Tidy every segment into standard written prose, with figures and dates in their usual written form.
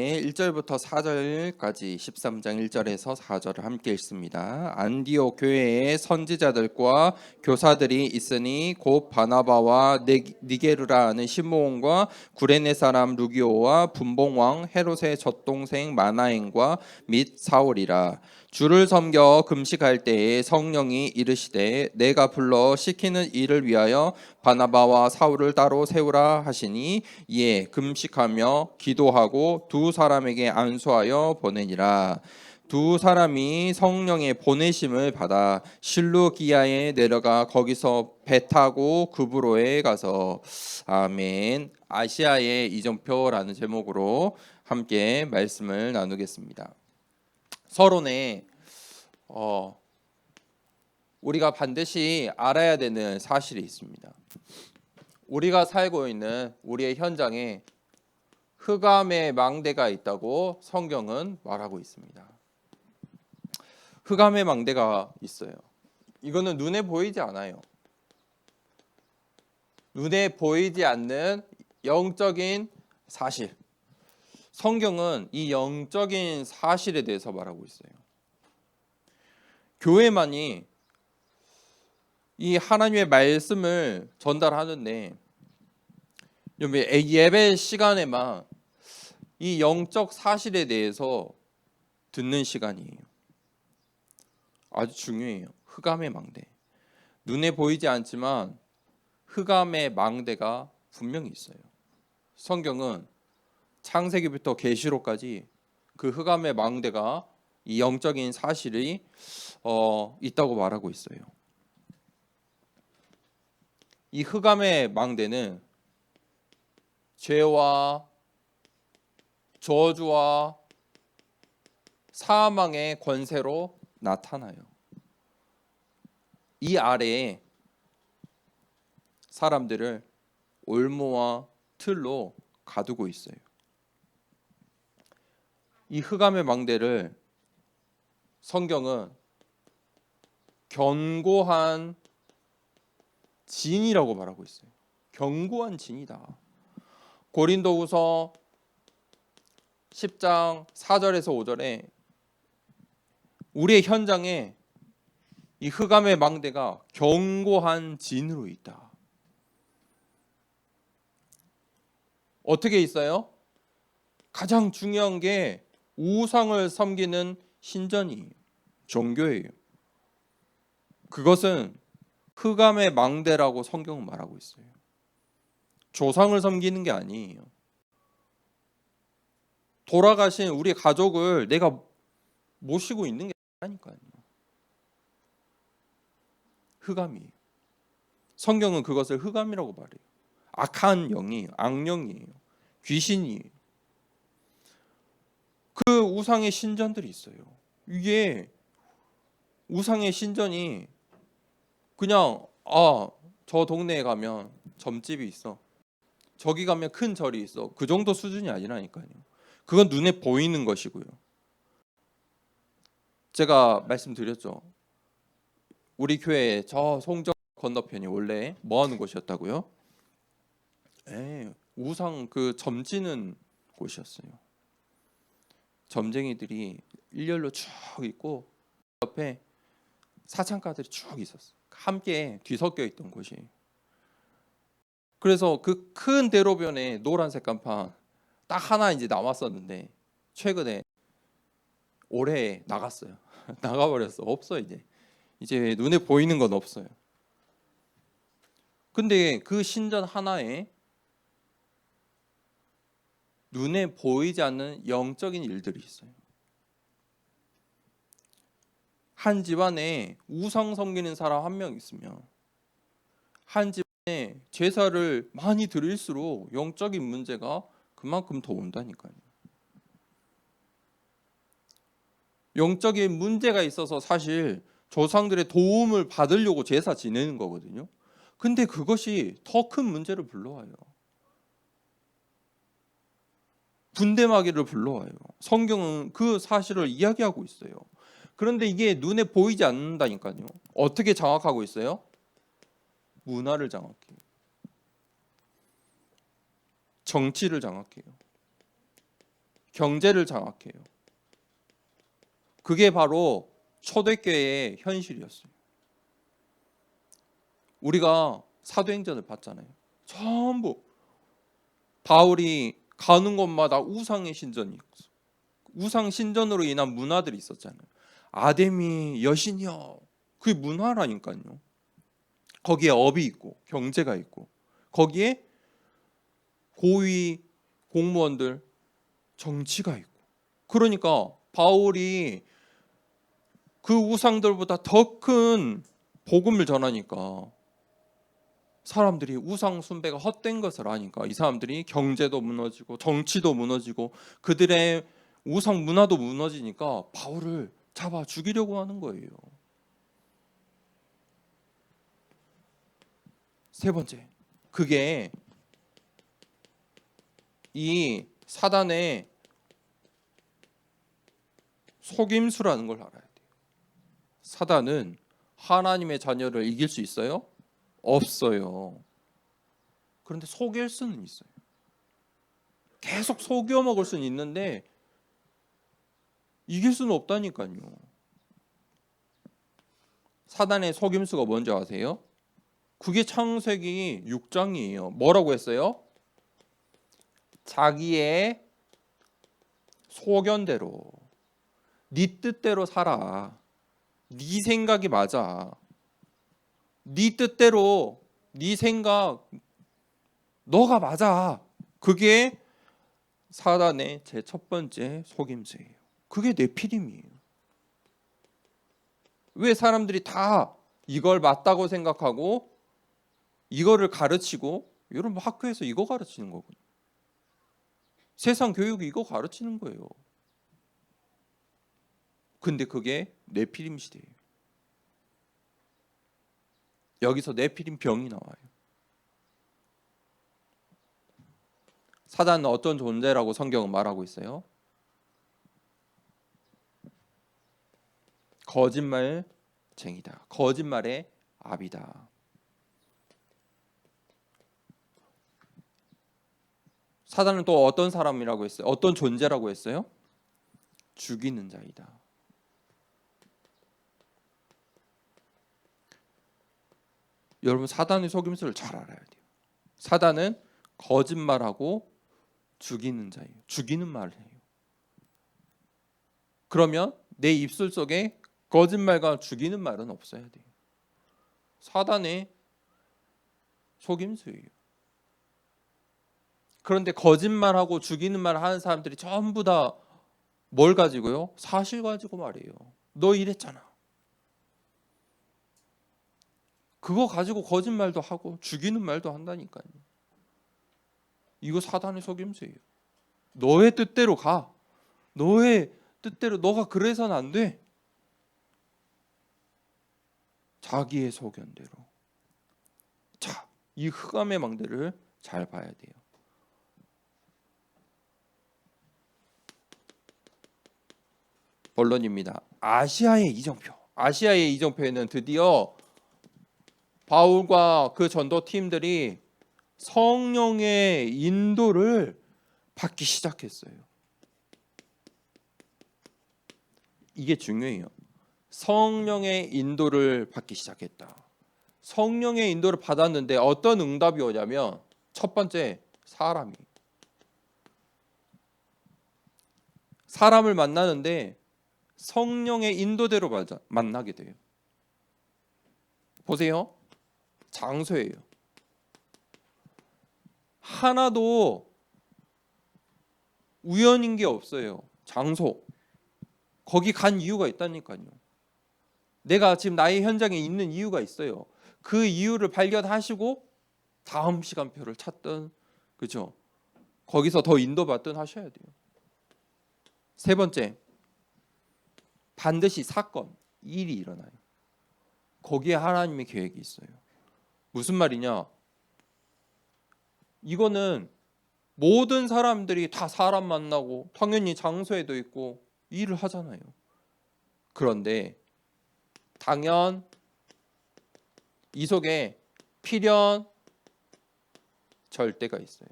1절부터 4절까지 13장 1절에서 4절을 함께 읽습니다. 안디옥 교회에 선지자들과 교사들이 있으니 곧 바나바와 니게르라 하는 시므온과 구레네 사람 루기오와 분봉왕 헤롯의 젖동생 마나엔과 및 사울이라. 주를 섬겨 금식할 때에 성령이 이르시되 내가 불러 시키는 일을 위하여 바나바와 사울을 따로 세우라 하시니 이에 금식하며 기도하고 두 사람에게 안수하여 보내니라. 두 사람이 성령의 보내심을 받아 실루기아에 내려가 거기서 배 타고 구브로에 가서 아멘. 아시아의 이정표라는 제목으로 함께 말씀을 나누겠습니다. 서론에 우리가 반드시 알아야 되는 사실이 있습니다. 우리가 살고 있는 우리의 현장에 흑암의 망대가 있다고 성경은 말하고 있습니다. 흑암의 망대가 있어요. 이거는 눈에 보이지 않아요. 눈에 보이지 않는 영적인 사실. 성경은 이 영적인 사실에 대해서 말하고 있어요. 교회만이 이 하나님의 말씀을 전달하는데 예배 시간에만 이 영적 사실에 대해서 듣는 시간이에요. 아주 중요해요. 흑암의 망대. 눈에 보이지 않지만 흑암의 망대가 분명히 있어요. 성경은 창세기부터 계시록까지 그 흑암의 망대가 이 영적인 사실이 있다고 말하고 있어요. 이 흑암의 망대는 죄와 저주와 사망의 권세로 나타나요. 이 아래에 사람들을 올무와 틀로 가두고 있어요. 이 흑암의 망대를 성경은 견고한 진이라고 말하고 있어요. 견고한 진이다. 고린도후서 10장 4절에서 5절에 우리의 현장에 이 흑암의 망대가 견고한 진으로 있다. 어떻게 있어요? 가장 중요한 게 우상을 섬기는 신전이에요. 종교예요. 그것은 흑암의 망대라고 성경은 말하고 있어요. 조상을 섬기는 게 아니에요. 돌아가신 우리 가족을 내가 모시고 있는 게 아니라니까요. 흑암이에요. 성경은 그것을 흑암이라고 말해요. 악한 영이에요. 악령이에요. 귀신이에요. 그 우상의 신전들이 있어요. 이게 우상의 신전이 그냥 저 동네에 가면 점집이 있어. 저기 가면 큰 절이 있어. 그 정도 수준이 아니라니까요. 그건 눈에 보이는 것이고요. 제가 말씀드렸죠. 우리 교회 저 송정 건너편이 원래 뭐 하는 곳이었다고요? 우상 그 점지는 곳이었어요. 점쟁이들이 일렬로 쭉 있고 옆에 사창가들이 쭉 있었어요. 함께 뒤섞여 있던 곳이에요. 그래서 그 큰 대로변에 노란색 간판 딱 하나 이제 남았었는데 최근에 올해 나갔어요. 나가버렸어. 없어 이제. 이제 눈에 보이는 건 없어요. 근데 그 신전 하나에 눈에 보이지 않는 영적인 일들이 있어요. 한 집안에 우상 섬기는 사람 한 명 있으면 한 집안에 제사를 많이 드릴수록 영적인 문제가 그만큼 더 온다니까요. 영적인 문제가 있어서 사실 조상들의 도움을 받으려고 제사 지내는 거거든요. 근데 그것이 더 큰 문제를 불러와요. 분대마귀를 불러와요. 성경은 그 사실을 이야기하고 있어요. 그런데 이게 눈에 보이지 않는다니까요. 어떻게 장악하고 있어요? 문화를 장악해요. 정치를 장악해요. 경제를 장악해요. 그게 바로 초대교회의 현실이었어요. 우리가 사도행전을 봤잖아요. 전부 바울이 가는 곳마다 우상의 신전이 있어. 우상 신전으로 인한 문화들이 있었잖아요. 아데미 여신이여, 그게 문화라니까요. 거기에 업이 있고 경제가 있고 거기에 고위 공무원들 정치가 있고, 그러니까 바울이 그 우상들보다 더 큰 복음을 전하니까 사람들이 우상 숭배가 헛된 것을 아니까 이 사람들이 경제도 무너지고 정치도 무너지고 그들의 우상 문화도 무너지니까 바울을 잡아 죽이려고 하는 거예요. 세 번째, 그게 이 사단의 속임수라는 걸 알아야 돼요. 사단은 하나님의 자녀를 이길 수 있어요? 없어요. 그런데 속일 수는 있어요. 계속 속여 먹을 수는 있는데 이길 수는 없다니까요. 사단의 속임수가 뭔지 아세요? 그게 창세기 6장이에요. 뭐라고 했어요? 자기의 소견대로, 네 뜻대로 살아. 네 생각이 맞아. 네 뜻대로, 네 생각, 너가 맞아. 그게 사단의 제 첫 번째 속임수예요. 그게 네피림이에요. 왜 사람들이 다 이걸 맞다고 생각하고 이거를 가르치고, 여러분 학교에서 이거 가르치는 거거든요. 세상 교육이 이거 가르치는 거예요. 근데 그게 네피림 시대예요. 여기서 네피림 병이 나와요. 사단은 어떤 존재라고 성경은 말하고 있어요? 거짓말쟁이다. 거짓말의 아비다. 사단은 또 어떤 사람이라고 했어요? 어떤 존재라고 했어요? 죽이는 자이다. 여러분 사단의 속임수를 잘 알아야 돼요. 사단은 거짓말하고 죽이는 자예요. 죽이는 말을 해요. 그러면 내 입술 속에 거짓말과 죽이는 말은 없어야 돼요. 사단의 속임수예요. 그런데 거짓말하고 죽이는 말을 하는 사람들이 전부 다 뭘 가지고요? 사실 가지고 말이에요. 너 이랬잖아. 그거 가지고 거짓말도 하고 죽이는 말도 한다니까요. 이거 사단의 속임수예요. 너의 뜻대로 가. 너의 뜻대로 너가 그래서는 안 돼. 자기의 소견대로. 자, 이 흑암의 망대를 잘 봐야 돼요. 본론입니다. 아시아의 이정표. 아시아의 이정표에는 드디어 바울과 그 전도팀들이 성령의 인도를 받기 시작했어요. 이게 중요해요. 성령의 인도를 받기 시작했다. 성령의 인도를 받았는데 어떤 응답이 오냐면 첫 번째, 사람을 만나는데 성령의 인도대로 만나게 돼요. 보세요. 장소예요. 하나도 우연인 게 없어요. 장소. 거기 간 이유가 있다니까요. 내가 지금 나의 현장에 있는 이유가 있어요. 그 이유를 발견하시고 다음 시간표를 찾든, 그죠? 거기서 더 인도받든 하셔야 돼요. 세 번째, 반드시 사건, 일이 일어나요. 거기에 하나님의 계획이 있어요. 무슨 말이냐? 이거는 모든 사람들이 다 사람 만나고 당연히 장소에도 있고 일을 하잖아요. 그런데 당연 이 속에 필연 절대가 있어요.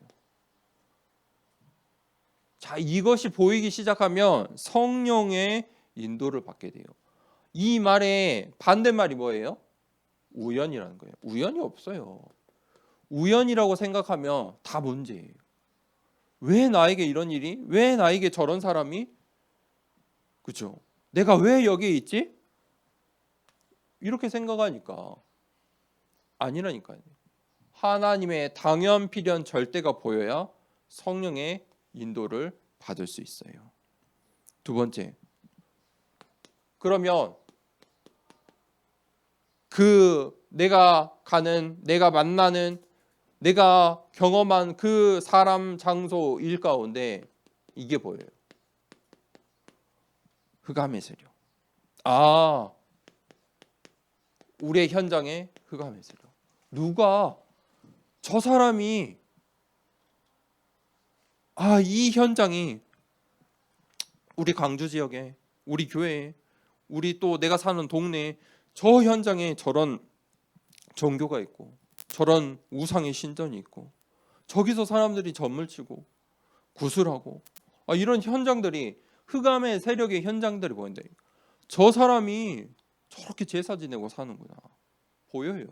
자, 이것이 보이기 시작하면 성령의 인도를 받게 돼요. 이 말의 반대말이 뭐예요? 우연이라는 거예요. 우연이 없어요. 우연이라고 생각하면 다 문제예요. 왜 나에게 이런 일이? 왜 나에게 저런 사람이? 그죠? 내가 왜 여기에 있지? 이렇게 생각하니까 아니라니까요. 하나님의 당연 필연 절대가 보여야 성령의 인도를 받을 수 있어요. 두 번째, 그러면 그 내가 가는, 내가 만나는, 내가 경험한 그 사람, 장소, 일 가운데 이게 보여요. 흑암의 세력. 아, 우리의 현장에 흑암의 세력. 누가 저 사람이 이 현장이 우리 광주 지역에, 우리 교회에, 우리 또 내가 사는 동네에 저 현장에 저런 종교가 있고 저런 우상의 신전이 있고 저기서 사람들이 점을 치고 구슬하고 이런 현장들이 흑암의 세력의 현장들이 보인다. 저 사람이 저렇게 제사 지내고 사는구나. 보여요.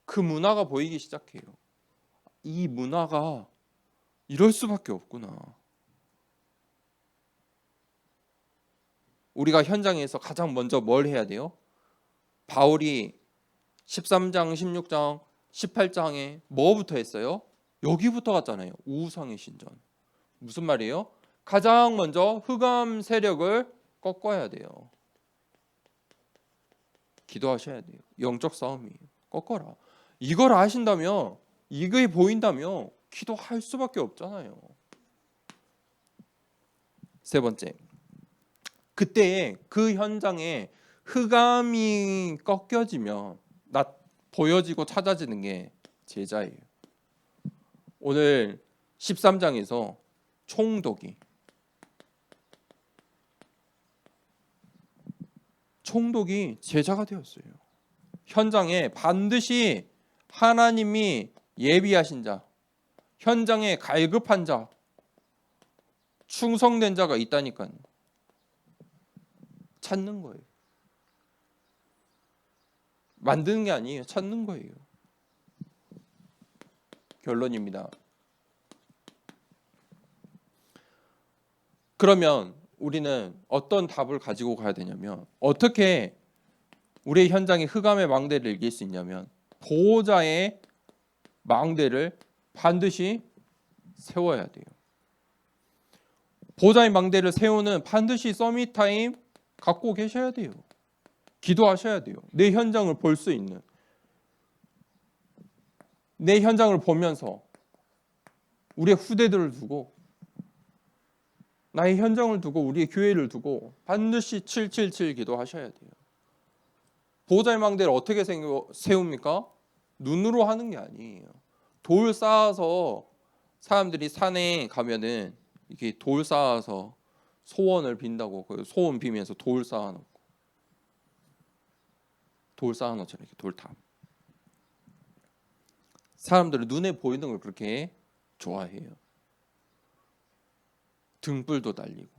그 문화가 보이기 시작해요. 이 문화가 이럴 수밖에 없구나. 우리가 현장에서 가장 먼저 뭘 해야 돼요? 바울이 13장, 16장, 18장에 뭐부터 했어요? 여기부터 갔잖아요. 우상의 신전. 무슨 말이에요? 가장 먼저 흑암 세력을 꺾어야 돼요. 기도하셔야 돼요. 영적 싸움이에요. 꺾어라. 이걸 아신다면, 이게 보인다면 기도할 수밖에 없잖아요. 세 번째, 그때 그 현장에 흑암이 꺾여지면 보여지고 찾아지는 게 제자예요. 오늘 13장에서 총독이 제자가 되었어요. 현장에 반드시 하나님이 예비하신 자, 현장에 갈급한 자, 충성된 자가 있다니까요. 찾는 거예요. 만드는 게 아니에요. 찾는 거예요. 결론입니다. 그러면 우리는 어떤 답을 가지고 가야 되냐면, 어떻게 우리의 현장에 흑암의 망대를 이길 수 있냐면, 보호자의 망대를 반드시 세워야 돼요. 보호자의 망대를 세우는 반드시 서밋 타임 갖고 계셔야 돼요. 기도하셔야 돼요. 내 현장을 볼 수 있는, 내 현장을 보면서 우리의 후대들을 두고, 나의 현장을 두고, 우리의 교회를 두고 반드시 777 기도하셔야 돼요. 보호자의 망대를 어떻게 세웁니까? 눈으로 하는 게 아니에요. 돌 쌓아서, 사람들이 산에 가면은 이렇게 돌 쌓아서 소원을 빈다고, 그 소원 비면서 돌 쌓아놓고, 돌 쌓아놓잖아요. 이렇게 돌탑. 사람들은 눈에 보이는 걸 그렇게 좋아해요. 등불도 달리고,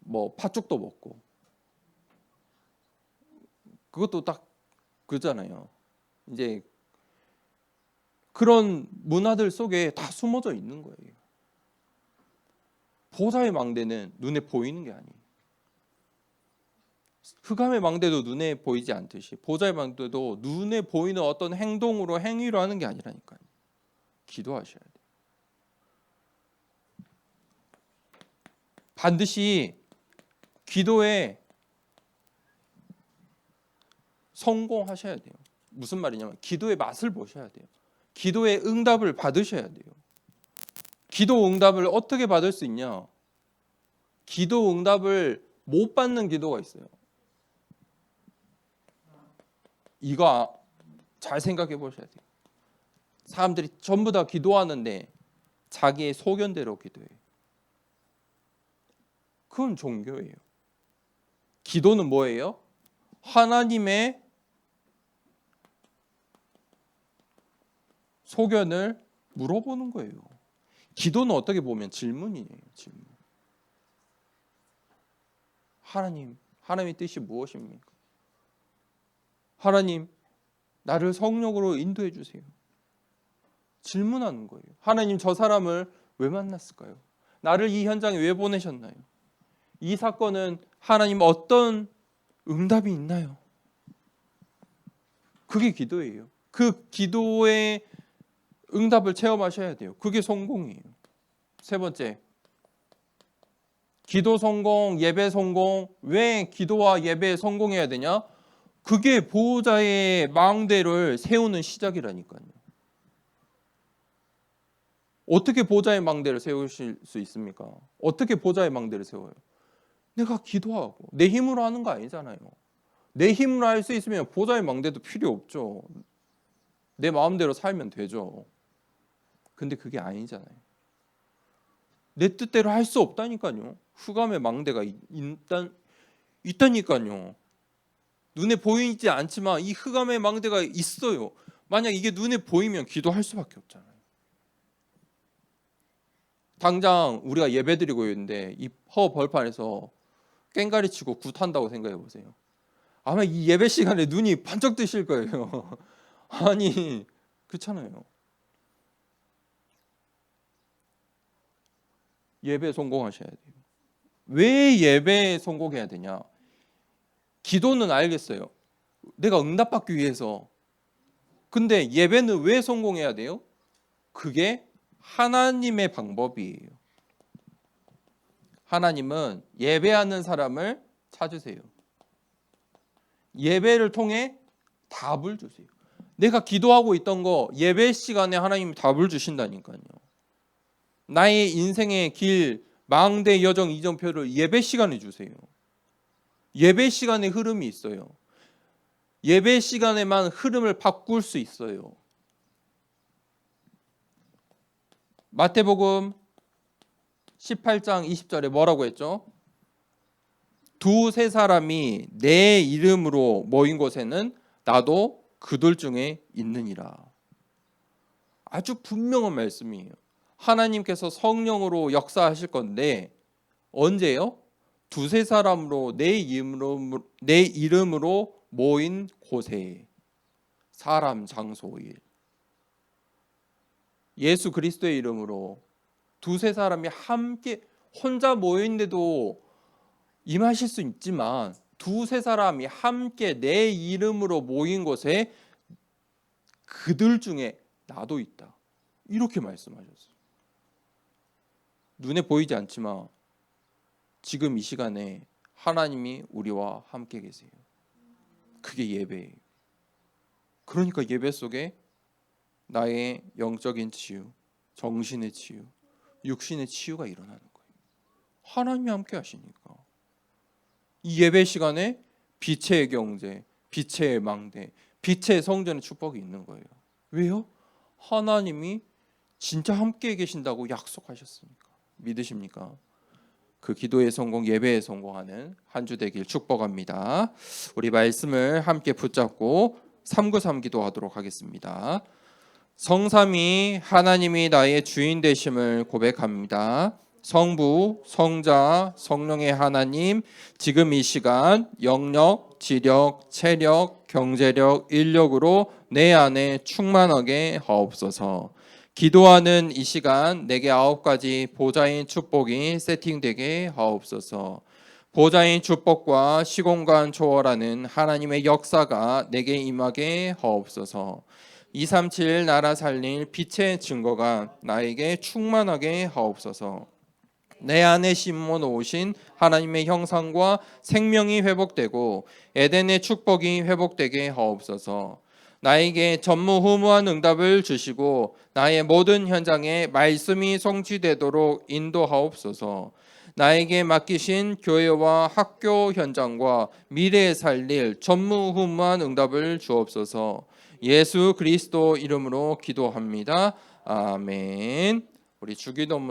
뭐 팥죽도 먹고, 그것도 딱 그잖아요. 이제 그런 문화들 속에 다 숨어져 있는 거예요. 보호자의 망대는 눈에 보이는 게 아니에요. 흑암의 망대도 눈에 보이지 않듯이 보호자의 망대도 눈에 보이는 어떤 행동으로, 행위로 하는 게 아니라니까요. 기도하셔야 돼요. 반드시 기도에 성공하셔야 돼요. 무슨 말이냐면 기도의 맛을 보셔야 돼요. 기도의 응답을 받으셔야 돼요. 기도 응답을 어떻게 받을 수 있냐? 기도 응답을 못 받는 기도가 있어요. 이거 잘 생각해 보셔야 돼요. 사람들이 전부 다 기도하는데 자기의 소견대로 기도해요. 그건 종교예요. 기도는 뭐예요? 하나님의 소견을 물어보는 거예요. 기도는 어떻게 보면 질문이에요. 질문. 하나님, 하나님의 뜻이 무엇입니까? 하나님, 나를 성령으로 인도해 주세요. 질문하는 거예요. 하나님, 저 사람을 왜 만났을까요? 나를 이 현장에 왜 보내셨나요? 이 사건은 하나님 어떤 응답이 있나요? 그게 기도예요. 그 기도의 응답을 체험하셔야 돼요. 그게 성공이에요. 세 번째, 기도 성공, 예배 성공. 왜 기도와 예배에 성공해야 되냐? 그게 보호자의 망대를 세우는 시작이라니까요. 어떻게 보호자의 망대를 세우실 수 있습니까? 어떻게 보호자의 망대를 세워요? 내가 기도하고 내 힘으로 하는 거 아니잖아요. 내 힘으로 할 수 있으면 보호자의 망대도 필요 없죠. 내 마음대로 살면 되죠. 근데 그게 아니잖아요. 내 뜻대로 할 수 없다니까요. 흑암의 망대가 있다니까요. 눈에 보이지 않지만 이 흑암의 망대가 있어요. 만약 이게 눈에 보이면 기도할 수밖에 없잖아요. 당장 우리가 예배드리고 있는데 이 벌판에서 꽹가리 치고 굿한다고 생각해 보세요. 아마 이 예배 시간에 눈이 반짝 뜨실 거예요. 아니, 그렇잖아요. 예배 성공하셔야 돼요. 왜 예배에 성공해야 되냐? 기도는 알겠어요. 내가 응답받기 위해서. 근데 예배는 왜 성공해야 돼요? 그게 하나님의 방법이에요. 하나님은 예배하는 사람을 찾으세요. 예배를 통해 답을 주세요. 내가 기도하고 있던 거 예배 시간에 하나님이 답을 주신다니까요. 나의 인생의 길, 망대 여정 이정표를 예배 시간에 주세요. 예배 시간에 흐름이 있어요. 예배 시간에만 흐름을 바꿀 수 있어요. 마태복음 18장 20절에 뭐라고 했죠? 두세 사람이 내 이름으로 모인 곳에는 나도 그들 중에 있느니라. 아주 분명한 말씀이에요. 하나님께서 성령으로 역사하실 건데 언제요? 두세 사람으로 내 이름으로 모인 곳에. 사람, 장소, 일. 예수 그리스도의 이름으로 두세 사람이 함께 혼자 모였는데도 임하실 수 있지만 두세 사람이 함께 내 이름으로 모인 곳에 그들 중에 나도 있다. 이렇게 말씀하셨어요. 눈에 보이지 않지만 지금 이 시간에 하나님이 우리와 함께 계세요. 그게 예배예요. 그러니까 예배 속에 나의 영적인 치유, 정신의 치유, 육신의 치유가 일어나는 거예요. 하나님이 함께 하시니까. 이 예배 시간에 빛의 경제, 빛의 망대, 빛의 성전의 축복이 있는 거예요. 왜요? 하나님이 진짜 함께 계신다고 약속하셨으니까. 믿으십니까? 그 기도의 성공, 예배의 성공하는 한 주 되길 축복합니다. 우리 말씀을 함께 붙잡고 393 기도하도록 하겠습니다. 성삼위 하나님이 나의 주인 되심을 고백합니다. 성부, 성자, 성령의 하나님, 지금 이 시간 영력, 지력, 체력, 경제력, 인력으로 내 안에 충만하게 하옵소서. 기도하는 이 시간 내게 9가지 보좌인 축복이 세팅되게 하옵소서. 보좌인 축복과 시공간 초월하는 하나님의 역사가 내게 임하게 하옵소서. 237 나라 살릴 빛의 증거가 나에게 충만하게 하옵소서. 내 안에 심어 놓으신 하나님의 형상과 생명이 회복되고 에덴의 축복이 회복되게 하옵소서. 나에게 전무후무한 응답을 주시고 나의 모든 현장에 말씀이 성취되도록 인도하옵소서. 나에게 맡기신 교회와 학교 현장과 미래에 살릴 전무후무한 응답을 주옵소서. 예수 그리스도 이름으로 기도합니다. 아멘. 우리 주기도문